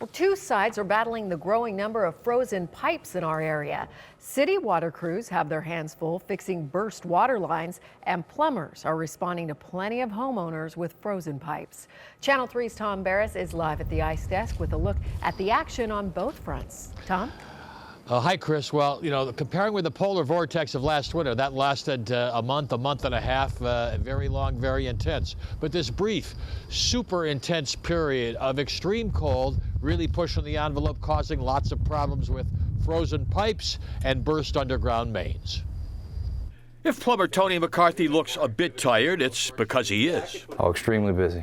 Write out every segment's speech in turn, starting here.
Well, two sides are battling the growing number of frozen pipes in our area. City water crews have their hands full fixing burst water lines, and plumbers are responding to plenty of homeowners with frozen pipes. Channel 3's Tom Barris is live at the ice desk with a look at the action on both fronts. Tom? Hi, Chris. Well, comparing with the polar vortex of last winter, that lasted a month and a half, very long, very intense. But this brief, super intense period of extreme cold really pushing the envelope, causing lots of problems with frozen pipes and burst underground mains. If plumber Tony McCarthy looks a bit tired, it's because he is. Oh, extremely busy.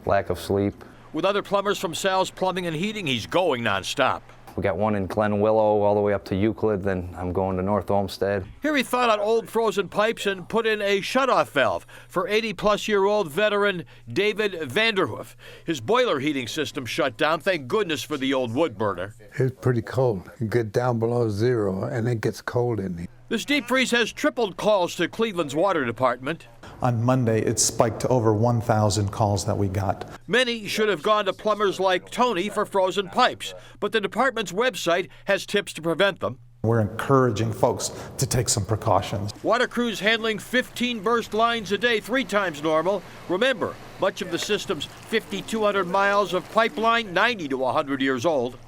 Lack of sleep. With other plumbers from Sal's Plumbing and Heating, he's going nonstop. We got one in Glen Willow all the way up to Euclid, then I'm going to North Olmsted. Here he thawed out old frozen pipes and put in a shutoff valve for 80-plus-year-old veteran David Vanderhoof. His boiler heating system shut down, thank goodness for the old wood burner. It's pretty cold. You get down below zero and it gets cold in here. This deep freeze has tripled calls to Cleveland's water department. On Monday, it spiked to over 1,000 calls that we got. Many should have gone to plumbers like Tony for frozen pipes, but the department's website has tips to prevent them. We're encouraging folks to take some precautions. Water crews handling 15 burst lines a day, 3 times normal. Remember, much of the system's 5,200 miles of pipeline, 90 to 100 years old.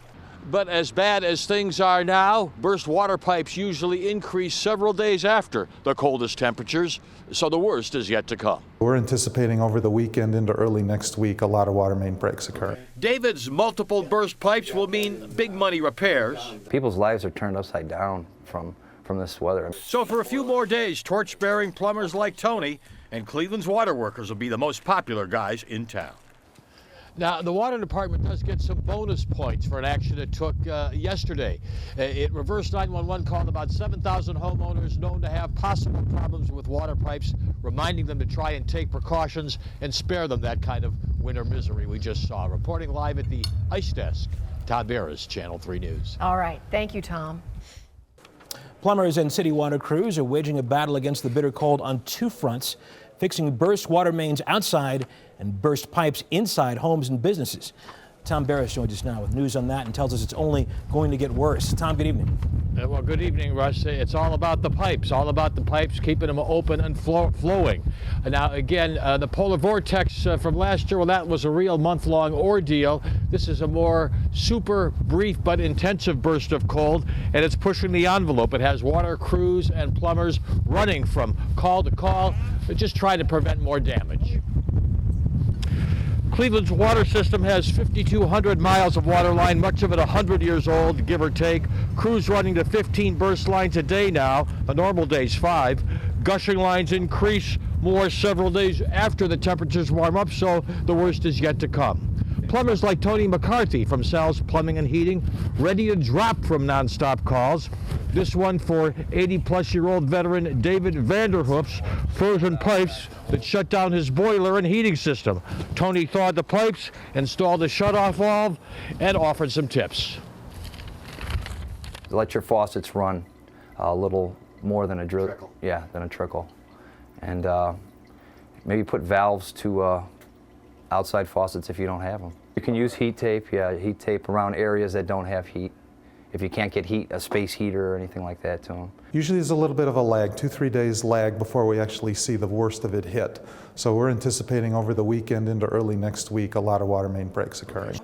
But as bad as things are now, burst water pipes usually increase several days after the coldest temperatures, so the worst is yet to come. We're anticipating over the weekend into early next week a lot of water main breaks occur. David's multiple burst pipes will mean big money repairs. People's lives are turned upside down from this weather. So for a few more days, torch-bearing plumbers like Tony and Cleveland's water workers will be the most popular guys in town. Now, the water department does get some bonus points for an action it took yesterday. It reversed 911 called about 7,000 homeowners known to have possible problems with water pipes, reminding them to try and take precautions and spare them that kind of winter misery we just saw. Reporting live at the ice desk, Tom Barris, Channel 3 News. All right. Thank you, Tom. Plumbers and city water crews are waging a battle against the bitter cold on two fronts, fixing burst water mains outside and burst pipes inside homes and businesses. Tom Barris joins us now with news on that and tells us it's only going to get worse. Tom, good evening. Well, good evening, Russ. It's all about the pipes, keeping them open and flowing. Now, again, the polar vortex from last year, well, that was a real month-long ordeal. This is a more super brief but intensive burst of cold, and it's pushing the envelope. It has water crews and plumbers running from call to call, just trying to prevent more damage. Cleveland's water system has 5,200 miles of water line, much of it 100 years old, give or take. Crews running to 15 burst lines a day now, a normal day's 5. Gushing lines increase more several days after the temperatures warm up, so the worst is yet to come. Plumbers like Tony McCarthy from Sal's Plumbing and Heating, ready to drop from nonstop calls. This one for 80-plus-year-old veteran David Vanderhoof's frozen pipes that shut down his boiler and heating system. Tony thawed the pipes, installed a shutoff valve, and offered some tips. Let your faucets run a little more than a trickle. Yeah, than a trickle. And maybe put valves to outside faucets if you don't have them. You can use heat tape, heat tape around areas that don't have heat. If you can't get heat, a space heater or anything like that to them. Usually there's a little bit of a lag, 2-3 days lag before we actually see the worst of it hit. So we're anticipating over the weekend into early next week a lot of water main breaks occurring.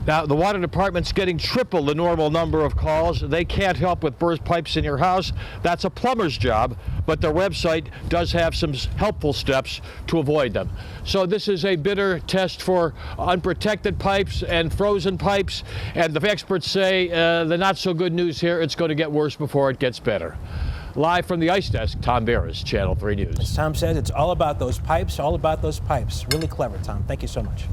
Now, the water department's getting triple the normal number of calls. They can't help with burst pipes in your house. That's a plumber's job, but their website does have some helpful steps to avoid them. So this is a bitter test for unprotected pipes and frozen pipes, and the experts say the not so good news here, it's going to get worse before it gets better. Live from the ice desk, Tom Barris, Channel 3 News. As Tom says, it's all about those pipes, all about those pipes. Really clever, Tom. Thank you so much.